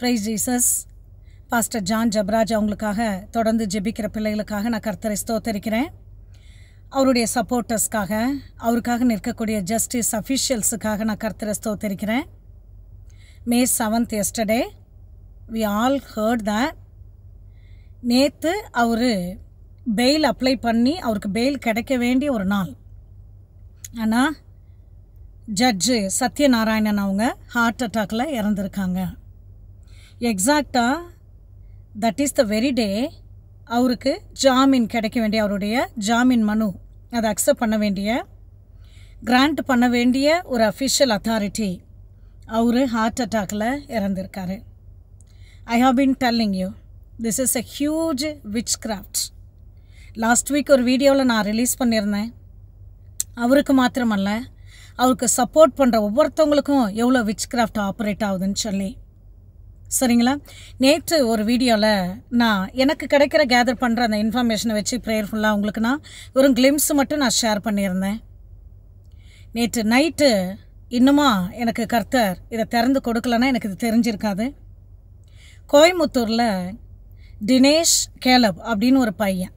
Price Jesus. Pastor John Jebaraj அவங்களுக்காக தொடர்ந்து ஜெபிக்கிற பிள்ளைகளுக்காக நான் கர்த்தரை ஸ்தோத்தரிக்கிறேன். அவருடைய சப்போர்ட்டர்ஸ்க்காக, அவருக்காக நிற்கக்கூடிய ஜஸ்டிஸ் அஃபிஷியல்ஸுக்காக நான் கர்த்தரை ஸ்தோத்தரிக்கிறேன். May 7th yesterday we all heard that நேற்று அவர் பெயில் அப்ளை பண்ணி அவருக்கு பெயில் கிடைக்க வேண்டிய ஒரு நாள். ஆனால் ஜட்ஜு சத்யநாராயணன் அவங்க ஹார்ட் அட்டாக்கில் இறந்துருக்காங்க. எக்ஸாக்டாக தட் இஸ் த வெரி டே அவருக்கு ஜாமீன் கிடைக்க வேண்டிய, அவருடைய ஜாமீன் மனு அதை அக்செப்ட் பண்ண வேண்டிய, கிராண்ட் பண்ண வேண்டிய ஒரு அஃபிஷியல் அத்தாரிட்டி அவர் ஹார்ட் அட்டாக்கில் இறந்துருக்காரு. I have been telling you this is a huge witchcraft. Last week ஒரு வீடியோவில் நான் ரிலீஸ் பண்ணியிருந்தேன். அவருக்கு மாத்திரமல்ல, அவருக்கு சப்போர்ட் பண்ணுற ஒவ்வொருத்தவங்களுக்கும் எவ்வளோ விச் கிராஃப்ட் ஆப்ரேட் ஆகுதுன்னு சொல்லி. சரிங்களா? நேற்று ஒரு வீடியோவில் நான் எனக்கு கிடைக்கிற கேதர் பண்ணுற அந்த இன்ஃபர்மேஷனை வச்சு ப்ரேயர்ஃபுல்லாக உங்களுக்கு நான் ஒரு கிளிம்ஸ் மட்டும் நான் ஷேர் பண்ணியிருந்தேன். நேற்று நைட்டு இன்னுமா எனக்கு கர்த்தர் இதை திறந்து கொடுக்கலன்னா எனக்கு இது தெரிஞ்சிருக்காது. கோயம்புத்தூரில் தினேஷ் கேலப் அப்படின்னு ஒரு பையன்,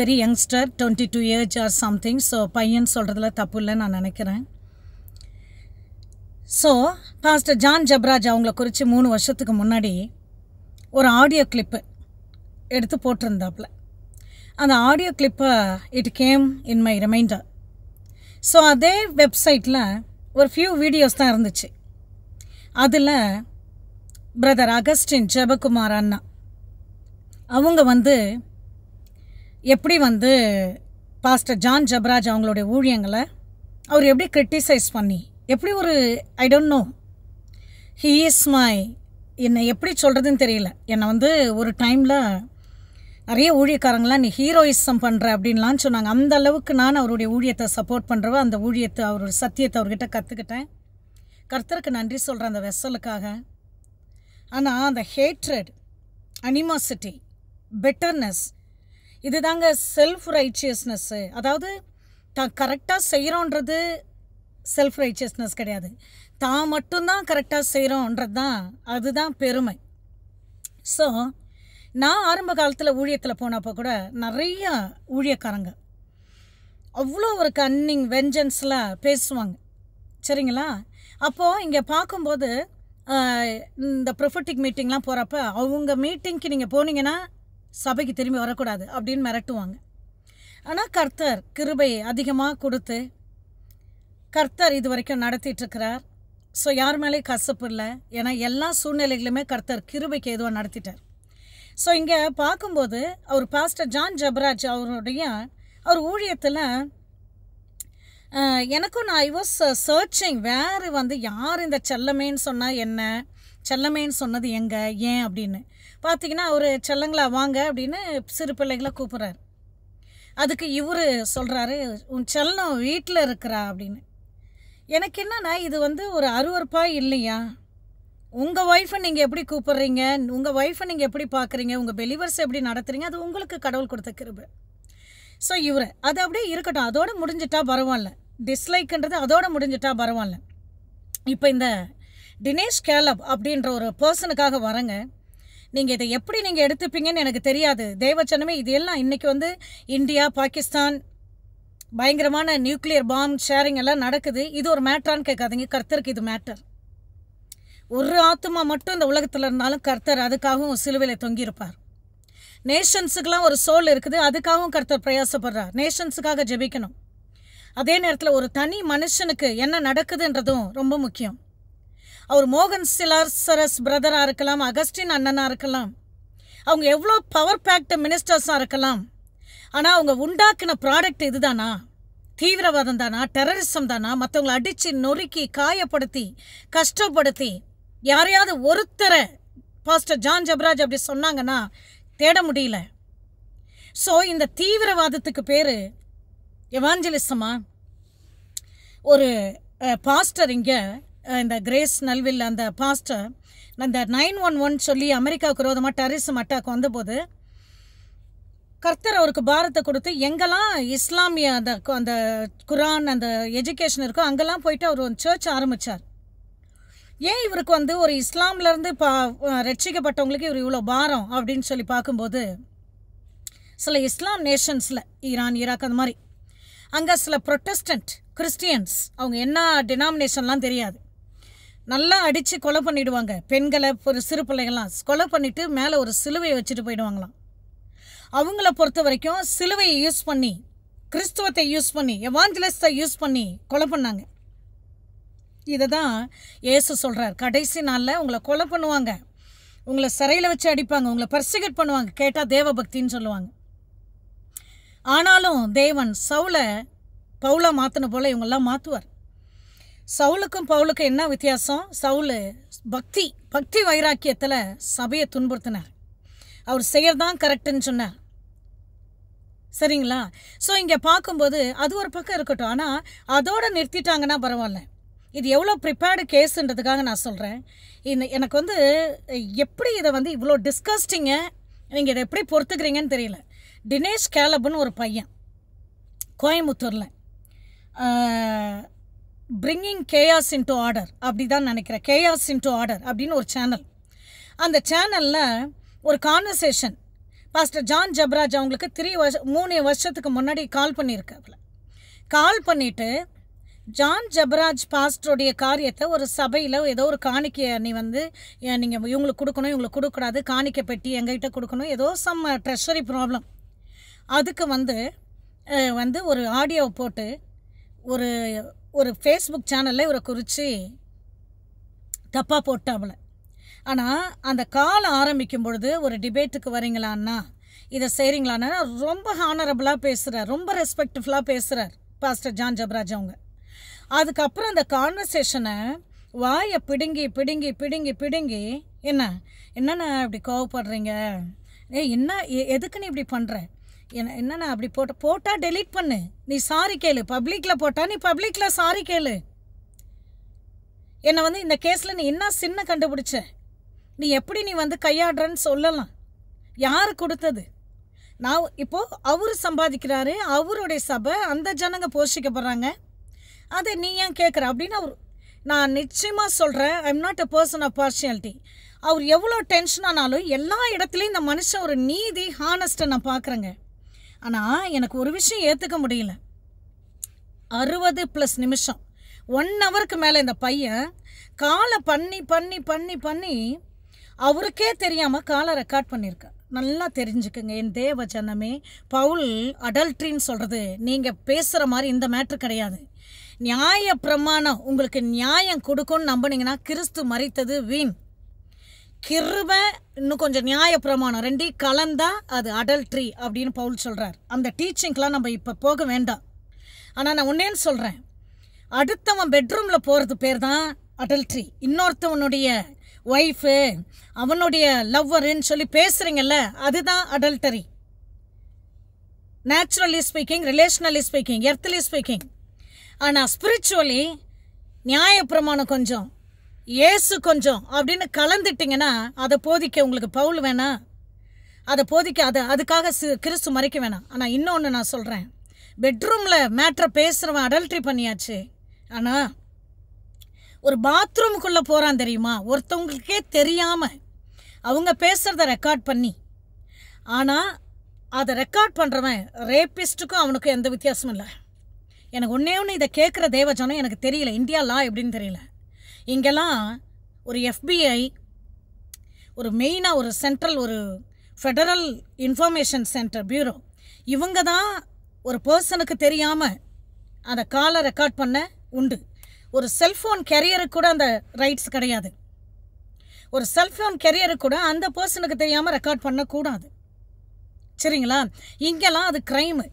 very youngster, 22 years or something. So பையன் சொல்கிறதுல தப்பு இல்லைன்னு நான் நினைக்கிறேன். ஸோ பாஸ்டர் ஜான் ஜபராஜ் அவங்கள குறித்து 3 வருஷத்துக்கு முன்னாடி ஒரு ஆடியோ கிளிப்பு எடுத்து போட்டிருந்தாப்புல. அந்த ஆடியோ கிளிப்பை it came in my reminder. So அதே வெப்சைட்டில் ஒரு ஃபியூ வீடியோஸ் தான் இருந்துச்சு. அதில் பிரதர் அகஸ்டின் ஜெபகுமார் அண்ணா அவங்க எப்படி பாஸ்டர் ஜான் ஜபராஜ் அவங்களுடைய ஊழியங்களை அவர் எப்படி கிரிட்டிசைஸ் பண்ணி, எப்படி ஒரு I don't know, he is my, என்னை எப்படி சொல்கிறதுன்னு தெரியல. என்னை ஒரு டைமில் நிறைய ஊழியக்காரங்களாம் நீ ஹீரோயிசம் பண்ணுற அப்படின்லாம் சொன்னாங்க. அந்த அளவுக்கு நான் அவருடைய ஊழியத்தை சப்போர்ட் பண்ணுறவ, அந்த ஊழியத்தை, அவருடைய சத்தியத்தை அவர்கிட்ட கற்றுக்கிட்டேன். கர்த்தருக்கு நன்றி சொல்கிறேன் அந்த வெசலுக்காக. ஆனால் அந்த ஹேட்ரட், அனிமாசிட்டி, பெட்டர்னஸ், இது தாங்க செல்ஃப் ரைச்சியஸ்னஸ்ஸு. அதாவது தான் கரெக்டாக செய்கிறோன்றது செல்ஃப் ரைச்சியஸ்னஸ் கிடையாது. தான் மட்டும்தான் கரெக்டாக செய்கிறோன்றது தான், அதுதான் பெருமை. ஸோ நான் ஆரம்ப காலத்தில் ஊழியத்தில் போனப்போ கூட நிறைய ஊழியக்காரங்க அவ்வளோ ஒரு கன்னிங் வெஞ்சன்ஸில் பேசுவாங்க. சரிங்களா? அப்போது இங்கே பார்க்கும்போது இந்த ப்ரொஃபட்டிக் மீட்டிங்லாம் போகிறப்ப அவங்க மீட்டிங்க்கு நீங்கள் போனீங்கன்னா சபைக்கு திரும்பி வரக்கூடாது அப்படின்னு மிரட்டுவாங்க. ஆனால் கர்த்தர் கிருபை அதிகமாக கொடுத்து கர்த்தர் இது வரைக்கும் நடத்திட்டுருக்கிறார். ஸோ யார் மேலேயும் கசப்பு இல்லை. ஏன்னா எல்லா சூழ்நிலைகளுமே கர்த்தர் கிருபைக்கு ஏதுவாக நடத்திட்டார். ஸோ இங்கே பார்க்கும்போது அவர் பாஸ்டர் ஜான் ஜபராஜ் அவர் ஊழியத்தில் எனக்கும் நான் ஐ வாஸ் சர்ச்சிங் வேறு யார் இந்த செல்லமேன்னு சொன்னால் என்ன, செல்லமேன்னு சொன்னது எங்கே, ஏன் அப்படின்னு பார்த்தீங்கன்னா அவர் செல்லங்களா வாங்க அப்படின்னு சிறு பிள்ளைகளை கூப்பிட்றாரு. அதுக்கு இவர் சொல்கிறாரு, உன் செல்லம் வீட்டில் இருக்கிறா அப்படின்னு. எனக்கு என்னன்னா இது ஒரு அருவருப்பாக இல்லையா? உங்கள் ஒய்ஃபை நீங்கள் எப்படி கூப்பிட்றீங்க, உங்கள் ஒய்ஃபை நீங்கள் எப்படி பார்க்குறீங்க, உங்கள் பெலிவர்ஸ் எப்படி நடத்துகிறீங்க, அது உங்களுக்கு கடவுள் கொடுத்த கிருபை. ஸோ இவர் அது அப்படியே இருக்கட்டும், அதோடு முடிஞ்சிட்டா பரவாயில்ல, டிஸ்லைக்குன்றது அதோடு முடிஞ்சிட்டா பரவாயில்ல. இப்போ இந்த தினேஷ் கேலப் அப்படின்ற ஒரு பர்சனுக்காக வரங்க. நீங்கள் இதை எப்படி நீங்கள் எடுத்துப்பீங்கன்னு எனக்கு தெரியாது. தேவச்சனமே இது எல்லாம் இன்றைக்கி இந்தியா, பாகிஸ்தான் பயங்கரமான நியூக்ளியர் பாம் ஷேரிங் எல்லாம் நடக்குது. இது ஒரு மேட்டரான்னு கேட்காதீங்க. கர்த்தருக்கு இது மேட்டர். ஒரு ஆத்மா மட்டும் இந்த உலகத்தில் இருந்தாலும் கர்த்தர் அதுக்காகவும் சிலுவையில் தொங்கியிருப்பார். நேஷன்ஸுக்கெலாம் ஒரு சோல் இருக்குது, அதுக்காகவும் கர்த்தர் பிரயாசப்படுறார். நேஷன்ஸுக்காக ஜெபிக்கணும். அதே நேரத்தில் ஒரு தனி மனுஷனுக்கு என்ன நடக்குதுன்றதும் ரொம்ப முக்கியம். அவர் மோகன் சிலாசரஸ் பிரதராக இருக்கலாம், அகஸ்டின் அண்ணனாக இருக்கலாம், அவங்க எவ்வளோ பவர் பேக்டு மினிஸ்டர்ஸாக இருக்கலாம். ஆனால் அவங்க உண்டாக்கின ப்ராடக்ட் இதுதானா? தீவிரவாதம் தானா? டெரரிசம் தானா? மற்றவங்களை அடித்து நொறுக்கி காயப்படுத்தி கஷ்டப்படுத்தி யாரையாவது ஒருத்தரை பாஸ்டர் ஜான் ஜபராஜ் அப்படி சொன்னாங்கன்னா தேட முடியல. ஸோ இந்த தீவிரவாதத்துக்கு பேர் எவாஞ்சலிசமா? ஒரு பாஸ்டர் இங்கே இந்த கிரேஸ் நல்வில் அந்த பாஸ்டர் அந்த 911 சொல்லி அமெரிக்காவுக்கு விரோதமாக டெரரிசம் அட்டாக் வந்தபோது கர்த்தர் அவருக்கு பாரத்தை கொடுத்து எங்கெல்லாம் இஸ்லாமிய அந்த குரான் அந்த எஜுகேஷன் இருக்கோ அங்கெல்லாம் போயிட்டு அவர் ஒரு சர்ச் ஆரம்பித்தார். ஏன் இவருக்கு வந்து ஒரு இஸ்லாம்லேருந்து ரட்சிக்கப்பட்டவங்களுக்கு இவர் இவ்வளோ பாரம் அப்படின்னு சொல்லி பார்க்கும்போது, சில இஸ்லாம் நேஷன்ஸில் ஈரான், ஈராக் அந்த மாதிரி அங்கே சில ப்ரொட்டஸ்டன்ட் கிறிஸ்டியன்ஸ், அவங்க என்ன டினாமினேஷன்லாம் தெரியாது, நல்லா அடித்து கொலை பண்ணிவிடுவாங்க. பெண்களை, ஒரு சிறு பிள்ளைகள்லாம் கொலை பண்ணிவிட்டு மேலே ஒரு சிலுவையை வச்சுட்டு போயிடுவாங்களாம். அவங்கள பொறுத்த வரைக்கும் சிலுவையை யூஸ் பண்ணி, கிறிஸ்துவத்தை யூஸ் பண்ணி, எவாஞ்சலிஸ்டை யூஸ் பண்ணி கொலை பண்ணாங்க. இதை தான் இயேசு சொல்கிறார், கடைசி நாளில் உங்களை கொலை பண்ணுவாங்க, உங்களை சிறையில் வச்சு அடிப்பாங்க, உங்களை பர்சிகட் பண்ணுவாங்க, கேட்டால் தேவபக்தின்னு சொல்லுவாங்க. ஆனாலும் தேவன் பவுலை மாற்றின போல் இவங்கெல்லாம் மாற்றுவார். சவுலுக்கும் பவுலுக்கும் என்ன வித்தியாசம்? சவுல் பக்தி வைராக்கியத்தில் சபையை துன்புறுத்தினார். அவர் செய்யறதான் கரெக்டுன்னு சொன்னார். சரிங்களா? ஸோ இங்கே பார்க்கும்போது அது ஒரு பக்கம் இருக்கட்டும். ஆனால் அதோடு நிறுத்திட்டாங்கன்னா பரவாயில்ல. இது எவ்வளோ ப்ரிப்பேர்டு கேஸுன்றதுக்காக நான் சொல்கிறேன். எனக்கு வந்து எப்படி இதை வந்து இவ்வளோ டிஸ்கஸ்டிங்க, நீங்கள் இதை எப்படி பொறுத்துக்கிறீங்கன்னு தெரியல. தினேஷ் கேலப்னு ஒரு பையன் கோயம்புத்தூரில் பிரிங்கிங் கேயாஸ் இன்டு ஆர்டர் அப்படி தான் நினைக்கிறேன், கேயாஸ் இன்டு ஆர்டர் அப்படின்னு ஒரு சேனல். அந்த சேனலில் ஒரு கான்வர்சேஷன் பாஸ்டர் ஜான் ஜபராஜ் அவங்களுக்கு 3 வருஷத்துக்கு முன்னாடி கால் பண்ணியிருக்காப்புல. கால் பண்ணிவிட்டு ஜான் ஜபராஜ் பாஸ்டருடைய காரியத்தை ஒரு சபையில் ஏதோ ஒரு காணிக்கையை நீ வந்து நீங்கள் இவங்களுக்கு கொடுக்கணும், இவங்களுக்கு கொடுக்கக்கூடாது, காணிக்கை பெட்டி எங்ககிட்ட கொடுக்கணும், ஏதோ சம் ட்ரெஷரி ப்ராப்ளம். அதுக்கு வந்து ஒரு ஆடியோவை போட்டு ஒரு ஃபேஸ்புக் சேனலில் இவரை குறித்து தப்பாக போட்டாப்புல. ஆனால் அந்த கால் ஆரம்பிக்கும் பொழுது ஒரு டிபேட்டுக்கு வரீங்களான்னா, இதை செய்கிறீங்களான்னா ரொம்ப ஹானரபுளாக பேசுகிறார், ரொம்ப ரெஸ்பெக்ட்ஃபுல்லாக பேசுகிறார் பாஸ்டர் ஜான் ஜபராஜ் அவங்க. அதுக்கப்புறம் அந்த கான்வர்சேஷனை வாயை பிடுங்கி என்னண்ணா இப்படி கோவப்படுறீங்க, என்ன எதுக்கு நீ இப்படி பண்ணுற, என்னண்ணா அப்படி போட்டால் டெலீட் பண்ணு, நீ சாரி கேளு, பப்ளிக்கில் போட்டால் நீ பப்ளிக்கில் சாரி கேளு, என்னை வந்து இந்த கேஸில் நீ என்ன சின்ன கண்டுபிடிச்ச, நீ எப்படி நீ வந்து கையாடுறன்னு சொல்லலாம். யார் கொடுத்தது? நான் இப்போது அவர் சம்பாதிக்கிறாரு, அவருடைய சபை, அந்த ஜனங்க போஷிக்கப்படுறாங்க, அதை நீ ஏன் கேட்குற அப்படின்னு நான் நிச்சயமாக சொல்கிறேன். I am not a person of partiality. அவர் எவ்வளோ டென்ஷன் ஆனாலும் எல்லா இடத்துலையும் இந்த மனுஷன் ஒரு நீதி ஹானஸ்ட்டை நான் பார்க்குறேங்க. ஆனால் எனக்கு ஒரு விஷயம் ஏற்றுக்க முடியல. 60+ நிமிஷம் 1 ஹவருக்கு மேலே இந்த பையன் காலை பண்ணி அவருக்கே தெரியாமல் காலை ரெக்கார்ட் பண்ணியிருக்கா. நல்லா தெரிஞ்சுக்குங்க என் தேவ ஜனமே, பவுல் அடல்ட்ரின்னு சொல்கிறது நீங்கள் பேசுகிற மாதிரி இந்த மேட்ரு கிடையாது. நியாய பிரமாணம் உங்களுக்கு நியாயம் கொடுக்கும்னு நம்பினீங்கன்னா கிறிஸ்து மரித்தது வீண். கிருபை இன்னும் கொஞ்சம் நியாய பிரமாணம் 2 கலந்தா அது அடல்ட்ரி அப்படின்னு பவுல் சொல்கிறார். அந்த டீச்சிங்க்கெலாம் நம்ம இப்போ போக வேண்டாம். ஆனால் நான் ஒன்னேன்னு சொல்கிறேன், அடுத்தவன் பெட்ரூமில் போகிறது பேர் தான் அடல்ட்ரி. இன்னொருத்தவனுடைய ஒய்ஃபு, அவனுடைய லவ்வருன்னு சொல்லி பேசுகிறீங்கல்ல, அதுதான் adultery. Naturally speaking, relationally speaking, earthly speaking. ஆனால் ஸ்பிரிச்சுவலி நியாயப்பிரமாணம் கொஞ்சம், ஏசு கொஞ்சம் அப்படின்னு கலந்துட்டிங்கன்னா அதை போதிக்க உங்களுக்கு பவுல் வேணாம், அதை போதிக்க அதுக்காக கிறிஸ்து மறைக்க வேணாம். ஆனால் இன்னொன்று நான் சொல்கிறேன், பெட்ரூமில் மேட்ரை பேசுகிறவன் அடல்ட்ரி பண்ணியாச்சு. ஆனால் ஒரு பாத்ரூமுக்குள்ளே போகிறான் தெரியுமா, ஒருத்தவங்களுக்கே தெரியாமல் அவங்க பேசுகிறத ரெக்கார்ட் பண்ணி. ஆனால் அதை ரெக்கார்ட் பண்ணுறவன் ரேப்பிஸ்ட்டுக்கும் அவனுக்கும் எந்த வித்தியாசமும் இல்லை. எனக்கு ஒன்று இதை கேட்குற தேவஜனம் எனக்கு தெரியல, இந்தியா லா எப்படின்னு தெரியல. இங்கெல்லாம் ஒரு FBI, ஒரு மெயினாக ஒரு சென்ட்ரல், ஒரு ஃபெடரல் இன்ஃபர்மேஷன் சென்டர் பியூரோ, இவங்க தான் ஒரு பர்சனுக்கு தெரியாமல் அதை காலை ரெக்கார்ட் பண்ண உண்டு. ஒரு செல்ஃபோன் கேரியருக்கு கூட அந்த ரைட்ஸ் கிடையாது. ஒரு செல்ஃபோன் கேரியருக்கு கூட அந்த பர்சனுக்கு தெரியாமல் ரெக்கார்ட் பண்ணக்கூடாது. சரிங்களா? இங்கெல்லாம் அது க்ரைமு.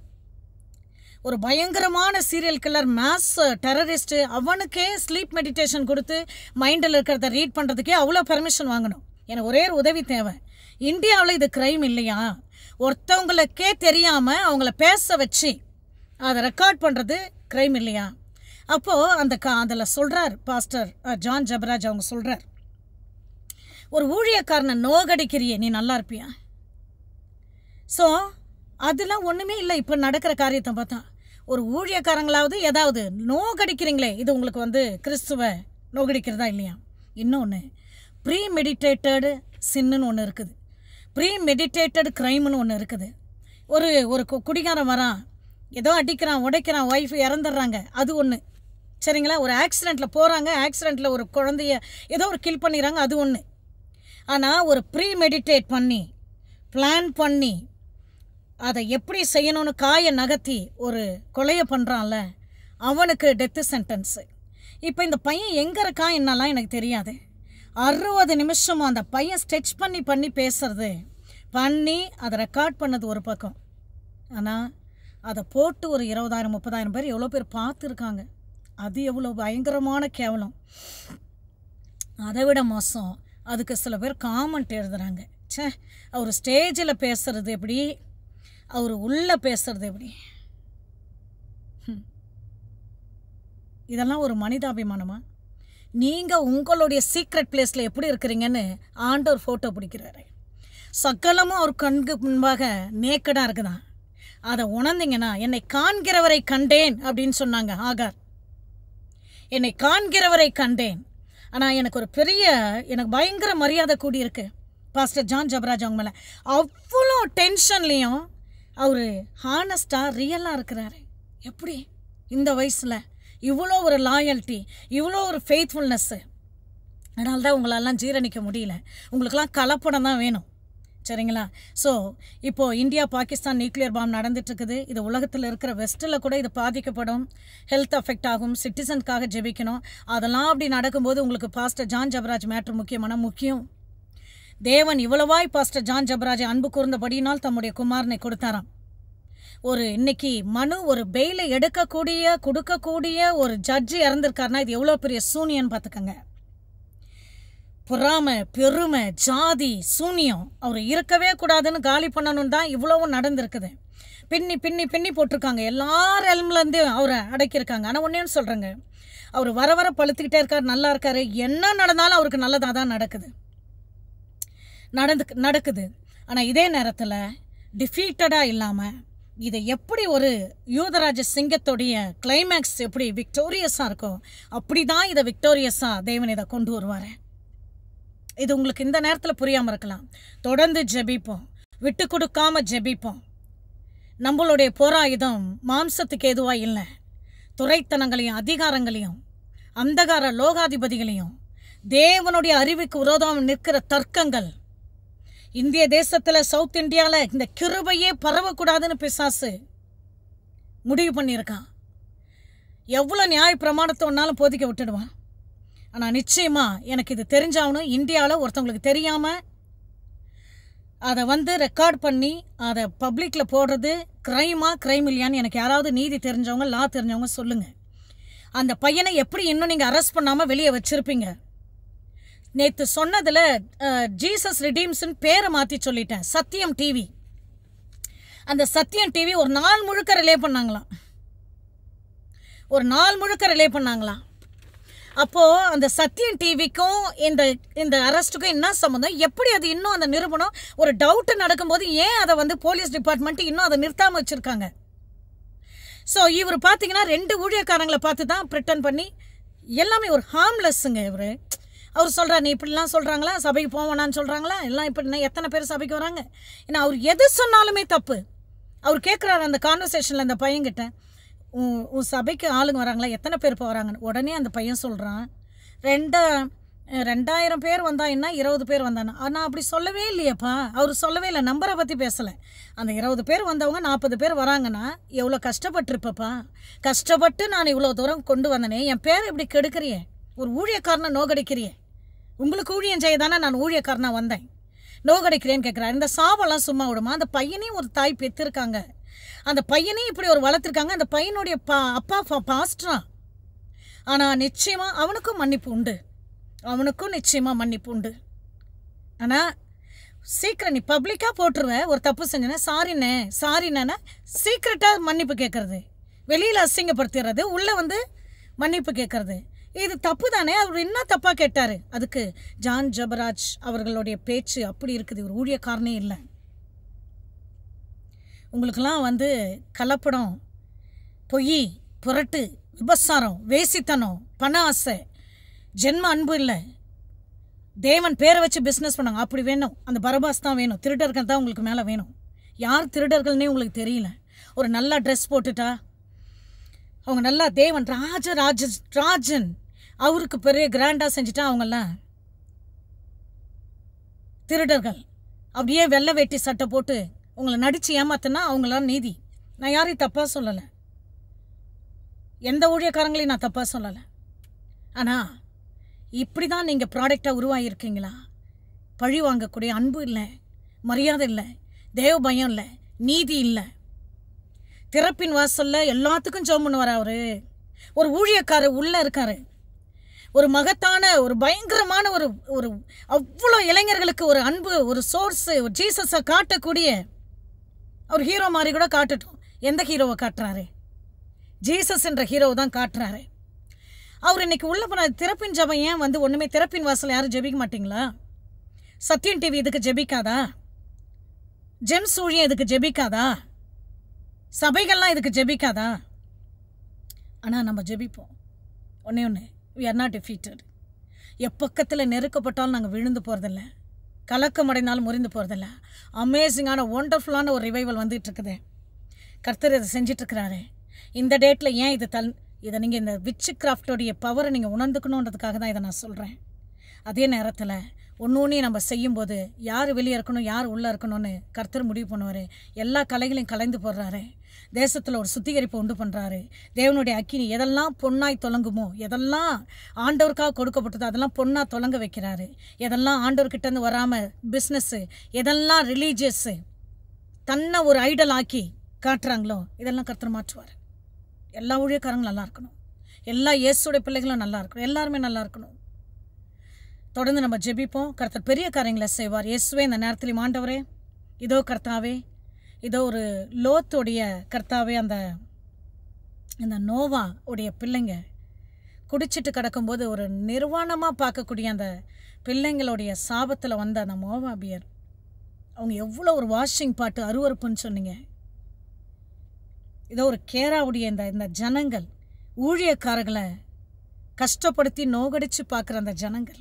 ஒரு பயங்கரமான சீரியல் கில்லர், மாஸ் டெரரிஸ்ட்டு, அவனுக்கே ஸ்லீப் மெடிடேஷன் கொடுத்து மைண்டில் இருக்கிறத ரீட் பண்ணுறதுக்கே அவ்வளோ பெர்மிஷன் வாங்கணும். எனக்கு ஒரே ஒரு உதவி தேவை. இந்தியாவில் இது க்ரைம் இல்லையா? ஒருத்தவங்களுக்கே தெரியாமல் அவங்கள பேச வச்சு அதை ரெக்கார்ட் பண்ணுறது க்ரைம் இல்லையா? அப்போது அதில் சொல்கிறார் பாஸ்டர் ஜான் ஜபராஜ், அவங்க சொல்கிறார், ஒரு ஊழியக்காரனை நோகடிக்கிறியே நீ நல்லா இருப்பியா? ஸோ அதெல்லாம் ஒன்றுமே இல்லை. இப்போ நடக்கிற காரியத்தை பார்த்தா ஒரு ஊழியக்காரங்களாவது ஏதாவது நோகடிக்கிறீங்களே, இது உங்களுக்கு வந்து கிறிஸ்துவ நோகடிக்கிறதா இல்லையா? இன்னொன்று ப்ரீ மெடிடேட்டடு சின்னுன்னு ஒன்று இருக்குது, ப்ரீ மெடிடேட்டட் க்ரைம்னு ஒன்று இருக்குது. ஒரு குடிகாரன் வரான், ஏதோ அடிக்கிறான் உடைக்கிறான், ஒய்ஃப் இறந்துடுறாங்க, அது ஒன்று. சரிங்களா? ஒரு ஆக்சிடெண்ட்டில் போகிறாங்க, ஆக்சிடெண்ட்டில் ஒரு குழந்தைய ஏதோ ஒரு கில் பண்ணிடுறாங்க, அது ஒன்று. ஆனால் ஒரு ப்ரீ மெடிடேட் பண்ணி பிளான் பண்ணி அதை எப்படி செய்யணும்னு காயை நகர்த்தி ஒரு கொலையை பண்ணுறான்ல, அவனுக்கு டெத்து சென்டென்ஸு. இப்போ இந்த பையன் எங்கே இருக்கான் என்னெல்லாம் எனக்கு தெரியாது. 60 நிமிஷமும் அந்த பையன் ஸ்டெச் பண்ணி பேசுறது பண்ணி அதை ரெக்கார்ட் பண்ணது ஒரு பக்கம். ஆனால் அதை போட்டு ஒரு 20,000 30,000 பேர் எவ்வளோ பேர் பார்த்துருக்காங்க. அது எவ்வளோ பயங்கரமான கேவலம். அதை விட மோசம், அதுக்கு சில பேர் காமெண்ட் எழுதுகிறாங்க. சே, அவர் ஸ்டேஜில் பேசுகிறது எப்படி, அவர் உள்ளே பேசுகிறது எப்படி? இதெல்லாம் ஒரு மனிதாபிமானமா? நீங்கள் உங்களுடைய சீக்ரெட் பிளேஸில் எப்படி இருக்கிறீங்கன்னு ஆண்டவர் ஃபோட்டோ பிடிக்கிறாரு. சகலமும் அவர் கண்ணுக்கு முன்பாக நேக்கடாக இருக்குதான். அதை உணர்ந்தீங்கன்னா, என்னை காண்கிறவரை கண்டேன் அப்படின்னு சொன்னாங்க ஆகார். என்னை காண்கிறவரை கண்டேன். ஆனால் எனக்கு பயங்கர மரியாதை கூடியிருக்கு பாஸ்டர் ஜான் ஜபராஜ் அவங்க மேலே. அவ்வளோ டென்ஷன்லேயும் அவர் ஹானஸ்டாக ரியலாக இருக்கிறாரு. எப்படி இந்த வயசில் இவ்வளோ ஒரு லாயல்ட்டி, இவ்வளோ ஒரு ஃபெய்த்ஃபுல்னஸ்ஸு? அதனால தான் உங்களெல்லாம் ஜீரணிக்க முடியல. உங்களுக்கெல்லாம் கலப்படம் தான் வேணும். சரிங்களா? ஸோ இப்போது இந்தியா பாகிஸ்தான் நியூக்ளியர் பாம் நடந்துட்டுருக்குது. இது உலகத்தில் இருக்கிற வெஸ்ட்டில் கூட இது பாதிக்கப்படும், ஹெல்த் அஃபெக்ட் ஆகும். சிட்டிசனுக்காக ஜெபிக்கணும். அதெல்லாம் அப்படி நடக்கும்போது உங்களுக்கு பாஸ்டர் ஜான் ஜபராஜ் மேட்ரு முக்கியம். தேவன் இவ்வளவாய் பாஸ்டர் ஜான் ஜபராஜை அன்பு கூர்ந்தபடியினால் தம்முடைய குமாரனை கொடுத்தாராம். இன்னைக்கு ஒரு பெயிலை கொடுக்கக்கூடிய ஒரு ஜட்ஜி இறந்திருக்காருன்னா இது எவ்வளோ பெரிய சூனியன்னு பார்த்துக்கங்க. பொறாமை, பெருமை, ஜாதி, சூனியம் அவர் இருக்கவே கூடாதுன்னு காலி பண்ணணும் தான் இவ்வளவும் நடந்திருக்குது. பின்னி போட்டிருக்காங்க. எல்லார் எல்ம்லேருந்து அவரை அடக்கியிருக்காங்க. ஆனால் ஒன்றேன்னு சொல்கிறேங்க, அவர் வர பழுத்துக்கிட்டே இருக்கார், நல்லா இருக்காரு. என்ன நடந்தாலும் அவருக்கு நல்லதாக தான் நடக்குது. ஆனால் இதே நேரத்தில் டிஃபீட்டடாக இல்லாமல் இதை எப்படி ஒரு யூதராஜ சிங்கத்துடைய கிளைமேக்ஸ் எப்படி விக்டோரியஸாக இருக்கோ அப்படி தான் இதை விக்டோரியஸாக தேவன் இதை கொண்டு வருவார். இது உங்களுக்கு இந்த நேரத்தில் புரியாமல் இருக்கலாம். தொடர்ந்து ஜெபிப்போம், விட்டு கொடுக்காம ஜெபிப்போம். நம்மளுடைய போராயுதம் மாம்சத்துக்கு எதுவாக இல்லை, துரைத்தனங்களையும் அதிகாரங்களையும் அந்தகார லோகாதிபதிகளையும் தேவனுடைய அறிவுக்கு விரோதம் நிற்கிற தர்க்கங்கள். இந்திய தேசத்தில் சவுத் இந்தியாவில் இந்த கிருபையே பரவக்கூடாதுன்னு பிசாசு முடிவு பண்ணியிருக்கான். எவ்வளோ நியாய பிரமாணத்தை ஒன்றாலும் போதிக்க விட்டுடுவான். ஆனால் நிச்சயமாக எனக்கு இது தெரிஞ்சாகணும். இந்தியாவில் ஒருத்தவங்களுக்கு தெரியாமல் அதை ரெக்கார்ட் பண்ணி அதை பப்ளிக்கில் போடுறது கிரைம் இல்லையான்னு எனக்கு யாராவது நீதி தெரிஞ்சவங்க, லா தெரிஞ்சவங்க சொல்லுங்கள். அந்த பையனை எப்படி இன்னும் நீங்கள் அரெஸ்ட் பண்ணாமல் வெளியே வச்சுருப்பீங்க? நேற்று சொன்னதில் ஜீசஸ் ரிடீம்ஸ்ன்னு பேரை மாற்றி சொல்லிட்டேன். சத்தியம் டிவி, அந்த சத்தியம் டிவி ஒரு நாள் முழுக்க ரிலே பண்ணாங்களாம். அப்போது அந்த சத்தியம் டிவிக்கும் இந்த அரெஸ்ட்டுக்கும் என்ன சம்மந்தம்? எப்படி அது இன்னும் அந்த நிறுவனம் ஒரு டவுட்டு நடக்கும்போது ஏன் அதை போலீஸ் டிபார்ட்மெண்ட்டு இன்னும் அதை நிறுத்தாமல் வச்சுருக்காங்க? ஸோ இவர் பார்த்தீங்கன்னா 2 ஊழியக்காரங்களை பார்த்து தான் ப்ரிட்டன் பண்ணி எல்லாமே ஒரு ஹார்ம்லெஸ்ஸுங்க. அவர் சொல்கிறார், நீ இப்படிலாம் சொல்கிறாங்களா, சபைக்கு போவேனான்னு சொல்கிறாங்களா, எல்லாம் இப்படி எத்தனை பேர் சபைக்கு வராங்க? ஏன்னா அவர் எது சொன்னாலுமே தப்பு. அவர் கேட்குறாரு அந்த கான்வர்சேஷனில் அந்த பையன்கிட்ட, உன் சபைக்கு ஆளுங்க வராங்களா, எத்தனை பேர் போகிறாங்கன்னு. உடனே அந்த பையன் சொல்கிறான், 2000 பேர் வந்தா என்ன, 20 பேர் வந்தானா? ஆனால் அப்படி சொல்லவே இல்லையப்பா. அவர் சொல்லவே இல்லை, நம்பரை பற்றி பேசலை. அந்த 20 பேர் வந்தவங்க 40 பேர் வராங்கன்னா எவ்வளோ கஷ்டப்பட்டுருப்பப்பா. கஷ்டப்பட்டு நான் இவ்வளோ தூரம் கொண்டு வந்தனே, என் பேர் இப்படி கெடுக்கிறியே, ஒரு ஊழியக்காரனை நோகடிக்கிறியே. உங்களுக்கு ஊழியம் செய்ய தானே நான் ஊழியக்காரனாக வந்தேன், நோகடிக்கிறேன்னு கேட்குறாரு. இந்த சாபெல்லாம் சும்மா விடுமா? அந்த பையனையும் ஒரு தாய் பெற்றிருக்காங்க, அந்த பையனையும் இப்படி ஒரு வளர்த்துருக்காங்க. அந்த பையனுடைய அப்பா பாஸ்டரா. ஆனால் நிச்சயமாக அவனுக்கும் மன்னிப்பு உண்டு. ஆனால் சீக்கிரம் நீ பப்ளிக்காக போட்டுருவ, ஒரு தப்பு செஞ்சேன்னா சாரிண்ணே சீக்கிரட்டாக மன்னிப்பு கேட்குறது, வெளியில் அசிங்கப்படுத்திடுறது, உள்ளே மன்னிப்பு கேட்குறது, இது தப்பு தானே? அவர் என்ன தப்பாக கேட்டார்? அதுக்கு ஜான் ஜபராஜ் அவர்களுடைய பேச்சு அப்படி இருக்குது. ஒரு ஊழியக்காரனே இல்லை. உங்களுக்கெல்லாம் கலப்படம், பொய், புரட்டு, விபசாரம், வேசித்தனம், பண ஆசை, ஜென்ம அன்பு இல்லை, தேவன் பேரை வச்சு பிஸ்னஸ் பண்ணாங்க. அப்படி வேணும், அந்த பரபாஸ் தான் வேணும், திருடர்கள் தான் உங்களுக்கு மேலே வேணும். யார் திருடர்கள்னே உங்களுக்கு தெரியல. ஒரு நல்ல ட்ரெஸ் போட்டுட்டா அவங்க நல்லா தேவன் ராஜன் அவருக்கு பெரிய கிராண்டாக செஞ்சுட்டா அவங்கெல்லாம் திருடர்கள். அப்படியே வெள்ளை வேட்டி சட்டை போட்டு உங்களை நடித்து ஏமாத்தினா அவங்களாம் நீதி. நான் யாரையும் தப்பாக சொல்லலை, எந்த ஊழியக்காரங்களையும் நான் தப்பாக சொல்லலை. ஆனால் இப்படி தான் நீங்கள் ப்ராடக்டாக உருவாகியிருக்கீங்களா? பழி வாங்கக்கூடிய அன்பு இல்லை, மரியாதை இல்லை, தேவ பயம் இல்லை, நீதி இல்லை. திறப்பின் வாசலில் எல்லாத்துக்கும் ஜெபம் பண்ணுவார் அவரு. ஒரு ஊழியக்காரர் உள்ளே இருக்காரு, ஒரு மகத்தான ஒரு பயங்கரமான ஒரு ஒரு அவ்வளோ இளைஞர்களுக்கு ஒரு அன்பு, ஒரு சோர்ஸு, ஒரு ஜீசஸை காட்டக்கூடிய ஒரு ஹீரோ மாதிரி கூட காட்டட்டும். எந்த ஹீரோவை காட்டுறாரு? ஜீசஸ் என்ற ஹீரோவை தான் காட்டுறாரு. அவர் இன்னைக்கு உள்ள போன திறப்பின் ஜபம் ஏன் வந்து ஒன்றுமே திறப்பின் வாசல் யாரும் ஜெபிக்க மாட்டிங்களா? சத்தியம் டிவி இதுக்கு ஜெபிக்காதா? ஜெம்ஸ் ஊழியம் இதுக்கு ஜெபிக்காதா? சபைகள்லாம் இதுக்கு ஜெபிக்காதா? ஆனால் நம்ம ஜெபிப்போம். ஒன்றே ஒன்று, we are not defeated. எப்பக்கத்தில் நெருக்கப்பட்டாலும் நாங்கள் விழுந்து போகிறதில்ல, கலக்கம் அடைந்தாலும் முறிந்து போகிறதில்ல. அமேசிங்கான ஒண்டர்ஃபுல்லான ஒரு ரிவைவல் வந்துட்டு இருக்குது. கர்த்தர் இதை செஞ்சிட்ருக்கிறாரு. இந்த டேட்டில் ஏன் இதை நீங்கள் இந்த விட்ச் கிராஃப்டோடைய பவரை நீங்கள் உணர்ந்துக்கணுன்றதுக்காக தான் இதை நான் சொல்கிறேன். அதே நேரத்தில் ஒன்று நம்ம செய்யும்போது யார் வெளியே இருக்கணும், யார் உள்ளே இருக்கணும்னு கர்த்தர் முடிவு பண்ணுவார். எல்லா கலைகளையும் கலைந்து போடுறாரு. தேசத்தில் ஒரு சுத்திகரிப்பு உண்டு பண்ணுறாரு. தேவனுடைய அக்கினி எதெல்லாம் பொன்னாய் தொலங்குமோ, எதெல்லாம் ஆண்டவருக்காக கொடுக்கப்பட்டதோ அதெல்லாம் பொன்னாக தொலங்க வைக்கிறாரு. எதெல்லாம் ஆண்டவர்கிட்டேருந்து வராமல் பிஸ்னஸ்ஸு, எதெல்லாம் ரிலீஜியஸ்ஸு தன்னை ஒரு ஐடல் ஆக்கி காட்டுறாங்களோ இதெல்லாம் கர்த்தர் மாற்றுவார். எல்லா ஊழியக்காரங்களும் நல்லா இருக்கணும், எல்லா இயேசுடைய பிள்ளைகளும் நல்லா இருக்கணும், எல்லாருமே நல்லா இருக்கணும். தொடர்ந்து நம்ம ஜெபிப்போம். கர்த்தர் பெரிய காரியங்களை செய்வார். இயேசுவே இந்த நேரத்திலும் ஆண்டவரே, இதோ கர்த்தாவே, இதோ ஒரு லோத்துடைய கர்த்தாவே, அந்த நோவா உடைய பிள்ளைங்க குடிச்சிட்டு கிடக்கும்போது ஒரு நிர்வாணமாக பார்க்கக்கூடிய அந்த பிள்ளைங்களுடைய சாபத்தில் வந்த அந்த மோவாபியர், அவங்க எவ்வளோ ஒரு வாஷிங் பாட்டு அருவறுப்புன்னு சொன்னீங்க. இதோ ஒரு கேராவுடைய இந்த ஜனங்கள், ஊழியக்காரர்களை கஷ்டப்படுத்தி நோகடிச்சு பார்க்குற அந்த ஜனங்கள்,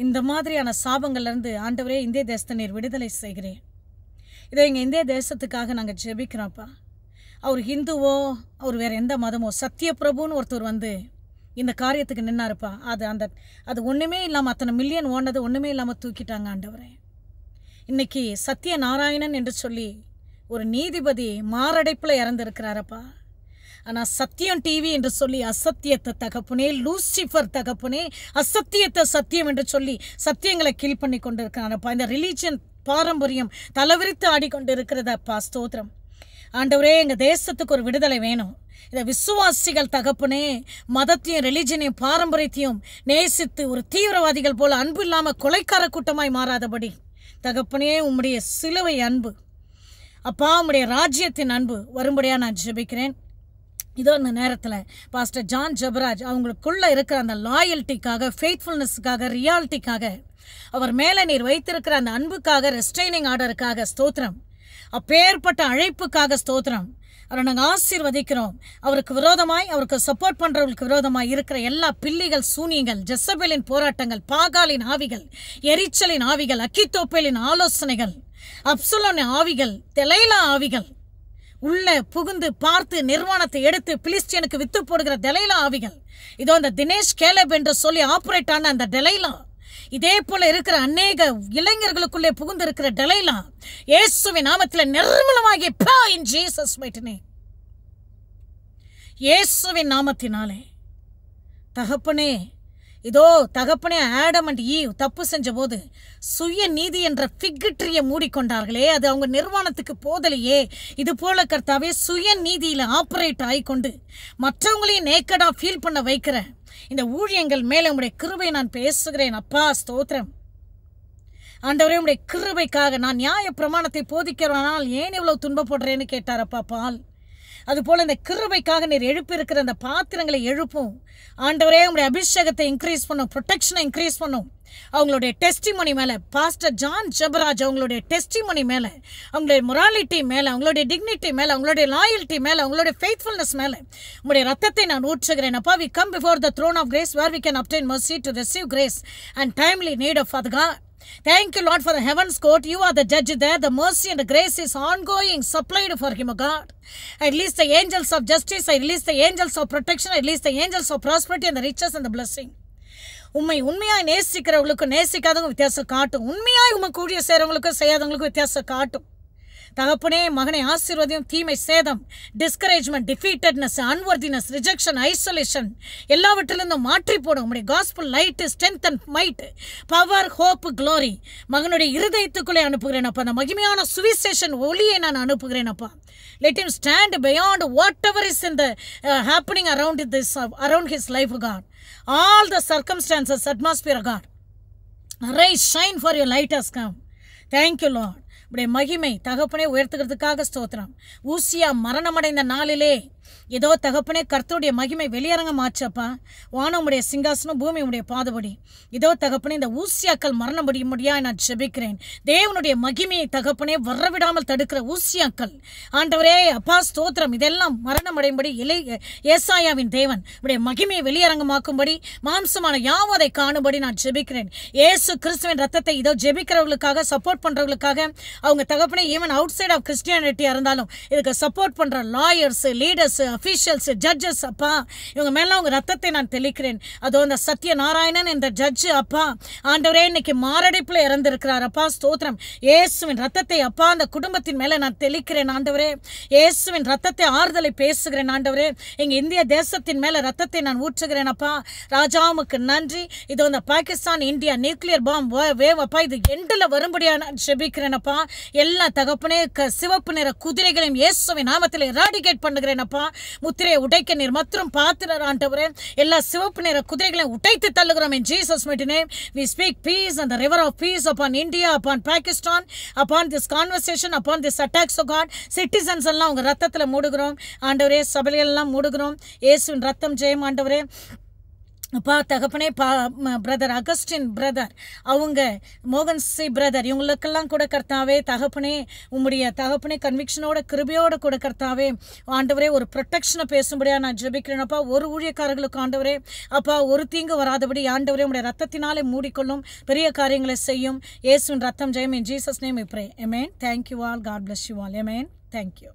இந்த மாதிரியான சாபங்கள்லேருந்து ஆண்டவரே இந்திய தேசத்தை நீர் விடுதலை செய்கிறேன். இதோ எங்கள் இந்திய தேசத்துக்காக நாங்கள் ஜெபிக்கிறோம்ப்பா. அவர் ஹிந்துவோ அவர் வேறு எந்த மதமோ, சத்திய பிரபுன்னு ஒருத்தர் வந்து இந்த காரியத்துக்கு நின்னாருப்பா. அது ஒன்றுமே இல்லாமல் அத்தனை மில்லியன் ஓனது ஒன்றுமே இல்லாமல் தூக்கிட்டாங்க ஆண்டவரே. இன்னைக்கு சத்திய நாராயணன் என்று சொல்லி ஒரு நீதிபதி மாரடைப்பில் இறந்துருக்கிறாரப்பா. ஆனால் சத்தியம் டிவி என்று சொல்லி அசத்தியத்தை தகப்புனே, லூசிஃபர் தகப்புனே, அசத்தியத்தை சத்தியம் என்று சொல்லி சத்தியங்களை கீழ் பண்ணி கொண்டு இருக்கிறாரப்பா. இந்த ரிலீஜன் பாரம்பரியம் தலைவிரித்து ஆடிக்கொண்டு இருக்கிறதப்பா. ஸ்தோத்திரம் ஆண்டவரே, எங்கள் தேசத்துக்கு ஒரு விடுதலை வேணும். இந்த விசுவாசிகள் தகப்புனே மதத்தையும் ரிலீஜனையும் பாரம்பரியத்தையும் நேசித்து ஒரு தீவிரவாதிகள் போல அன்பு இல்லாமல் கொலைக்கார கூட்டமாய் மாறாதபடி தகப்பனே உம்முடைய சிலுவை அன்பு அப்பா, உம்முடைய ராஜ்யத்தின் அன்பு வரும்படியாக நான் ஜெபிக்கிறேன். இதோ இந்த நேரத்தில் பாஸ்டர் ஜான் ஜெபராஜ் அவங்களுக்குள்ளே இருக்கிற அந்த லாயல்ட்டிக்காக, ஃபெய்த்ஃபுல்னஸுக்காக, ரியாலிட்டிக்காக, அவர் மேலே நீர் வைத்திருக்கிற அந்த அன்புக்காக, ரெஸ்ட்ரைனிங் ஆர்டருக்காக ஸ்தோத்திரம். அப்பேற்பட்ட அழைப்புக்காக ஸ்தோத்திரம். அவரை நாங்கள் ஆசீர்வதிக்கிறோம். அவருக்கு விரோதமாய், அவருக்கு சப்போர்ட் பண்ணுறவங்களுக்கு விரோதமாய் இருக்கிற எல்லா பில்லிகள், சூனியங்கள், ஜெசபேலின் போராட்டங்கள், பாகாலின் ஆவிகள், எரிச்சலின் ஆவிகள், அக்கித்தோப்பேலின் ஆலோசனைகள், அப்சுலோனின் ஆவிகள், தெலைலா ஆவிகள், உள்ள புகுந்து பார்த்து நிர்வாணத்தை எடுத்து பிலிஸ்டியனுக்கு வித்து போடுகிற டெலைலா ஆவிகள், இதோ அந்த தினேஷ் கேலப் என்று சொல்லி ஆப்ரேட் ஆன அந்த டெலைலா, இதே போல இருக்கிற அநேக இளைஞர்களுக்குள்ளே புகுந்து இருக்கிற டெலைலா இயேசுவின் நாமத்தில் நிர்மலமாகி இன் ஜீசஸ் மைட்டி நேம், இயேசுவின் நாமத்தினாலே தகப்பனே, இதோ தகப்பனே, ஆடம் அண்ட் ஈவ் தப்பு செஞ்ச போது சுய நீதி என்ற ஃபிக்ட்ரியை மூடிக்கொண்டார்களே, அது அவங்க நிர்வாணத்துக்கு போதலையே. இது போல கர்த்தாவே சுய நீதியில் ஆப்ரேட் ஆகிக்கொண்டு மற்றவங்களையும் நேக்கடாக ஃபீல் பண்ண வைக்கிற இந்த ஊழியங்கள் மேலே உங்களுடைய கிருபை நான் பேசுகிறேன் அப்பா. ஸ்தோத்திரம் ஆண்டவரே, உங்களுடைய கிருபைக்காக. நான் நியாய பிரமாணத்தை போதிக்கிறவனால் ஏன் இவ்வளவு துன்பப்படுறேன்னு கேட்டாரப்பா பால். அதுபோல் இந்த கிருபைக்காக நீர் எழுப்பியிருக்கிற அந்த பாத்திரங்களை எழுப்பும் ஆண்டவரே. உங்களுடைய அபிஷேகத்தை இன்க்ரீஸ் பண்ணும், ப்ரொடெக்ஷனை இன்க்ரீஸ் பண்ணும். அவங்களுடைய டெஸ்டிமோனி மேலே, பாஸ்டர் ஜான் ஜெபராஜ் அவங்களுடைய டெஸ்டிமோனி மேலே, அவங்களுடைய மொராலிட்டி மேலே, அவங்களுடைய டிக்னிட்டி மேலே, அவங்களுடைய லாயல்ட்டி மேலே, அவங்களுடைய ஃபெய்த்ஃபுல்னஸ் மேலே உங்களுடைய ரத்தத்தை நான் ஊற்றுகிறேன் அப்பா. we come before the throne of grace where we can obtain mercy to receive grace and timely need of Father God. Thank you, Lord, for the heavens court. You are the judge there. The mercy and the grace is ongoing, supplied for him, O God. I release the angels of justice. I release the angels of protection. I release the angels of prosperity and the riches and the blessing. உண்மையாய் நேசிக்கிறவங்களுக்கு நேசிக்காதவங்க வித்தியாசம் காட்டும். உண்மையாய் உண்மை கூடிய செய்கிறவங்களுக்கும் செய்யாதவங்களுக்கும் வித்தியாசம் காட்டும். தகப்பனே, மகனை ஆசீர்வாதம், தீமை, சேதம், டிஸ்கரேஜ்மெண்ட், டிஃபீட்டட்னஸ், அன்வர்தினஸ், ரிஜெக்ஷன், ஐசோலேஷன் எல்லாவற்றிலிருந்தும் மாற்றி போடும். உங்களுடைய gospel light, strength and might, power, hope, glory மகனுடைய இருதயத்துக்குள்ளே அனுப்புகிறேன் அப்பா. அந்த மகிமையான சுவிசேஷன் ஒளியை நான் அனுப்புகிறேன் அப்பா. Let him stand beyond whatever is in the happening around his life, God. All the circumstances, atmosphere, God. Arise, shine, for your light has come. Thank you, Lord. உடைய மகிமை தகப்பனே உயர்த்துகிறதுக்காக ஸ்தோத்திரம். ஊசியா மரணமடைந்த நாளிலே ஏதோ தகப்பனே கர்த்தருடைய மகிமை வெளியரங்கமாச்சப்பா. வானம் உடைய சிங்காசனம், பூமி உடைய பாதபடி. இதோ தகப்பனே இந்த ஊசியாக்கள் மரணம் முடியா நான் ஜெபிக்கிறேன். தேவனுடைய மகிமையை தகப்பனே வரவிடாமல் தடுக்கிற ஊசியாக்கள் ஆண்டவரே அப்பா ஸ்தோத்திரம். இதெல்லாம் மரணமடையும்படி ஏசாயாவின் தேவன் உடைய மகிமையை வெளியரங்கமாக்கும்படி மாம்சமான யாவதை காணும்படி நான் ஜெபிக்கிறேன். இயேசு கிறிஸ்துவின் ரத்தத்தை இதோ ஜெபிக்கிறவர்களுக்காக, சப்போர்ட் பண்றவங்களுக்காக, அவங்க தகப்பனே ஈவன் அவுட் சைட் ஆஃப் கிறிஸ்டியானிட்டியா இருந்தாலும் இதுக்கு சப்போர்ட் பண்ற லாயர்ஸ், லீடர்ஸ், அஃபீஷியல்ஸ், ஜட்ஜஸ் அப்பா, இவங்க மேல உங்க ரத்தத்தை நான் தெளிக்கிறேன். அதோ அந்த சத்யநாராயணன் என்ற ஜட்ஜ் அப்பா ஆண்டவரே இன்னைக்கு மாரடைப்புல இறந்திருக்கிறார் அப்பா ஸ்தோத்திரம். இயேசுவின் ரத்தத்தை அப்பா அந்த குடும்பத்தின் மேல நான் தெளிக்கிறேன் ஆண்டவரே. இயேசுவின் ரத்தத்தை ஆறுதலை பேசுகிறேன் ஆண்டவரே. எங்க இந்திய தேசத்தின் மேல ரத்தத்தை நான் ஊற்றுகிறேன் அப்பா. ராஜாவுக்கு நன்றி. இதோ இந்த Pakistan India nuclear bomb wave அப்பா இது எண்டில் வரும்படியா நான் ஜெபிக்கிறேன் அப்பா. எல்லா தகப்பனே சிவப்பு நிற குதிரைகளையும் இயேசுவின் நாமத்தில் எராடிகேட் பண்ணுகிறேன் அப்பா. முத்திரையை உடைக்க நீர் மற்றும் பாத்திரர் ஆண்டவரே. எல்லா சிவப்பு நிற குதிரைகளையும் உடைத்து தள்ளுகிறோம் in Jesus mighty name. We speak peace and the river of peace upon India, upon Pakistan, upon this conversation, upon this attacks of God. Citizens எல்லாம் உங்க ரத்தத்துல மூடுகிறோம் ஆண்டவரே. சபைகள் எல்லாம் மூடுகிறோம். இயேசுவின் ரத்தம் ஜெயம் ஆண்டவரே. அப்பா தகப்பனே பிரதர் அகஸ்டின் பிரதர், அவங்க மோகன் சி பிரதர், இவங்களுக்கெல்லாம் கூட கர்த்தாவே தகப்பனே உம்முடைய தகப்பனே கன்விக்ஷனோட கிருபையோட கூட கர்த்தாவே ஆண்டவரே ஒரு ப்ரொடெக்ஷனை பேசும்படியா நான் ஜெபிக்கிறேன் அப்பா. ஒரு ஊழியக்காரர்களுக்கு ஆண்டவரே அப்பா ஒரு தீங்கு வராதபடி ஆண்டவரே உம்முடைய ரத்தத்தினாலே மூடிக்கொள்ளும், பெரிய காரியங்களை செய்யும். இயேசுவின் ரத்தம் ஜெயம். In Jesus name we pray. Amen. Thank you all. God bless you all. Amen. Thank you.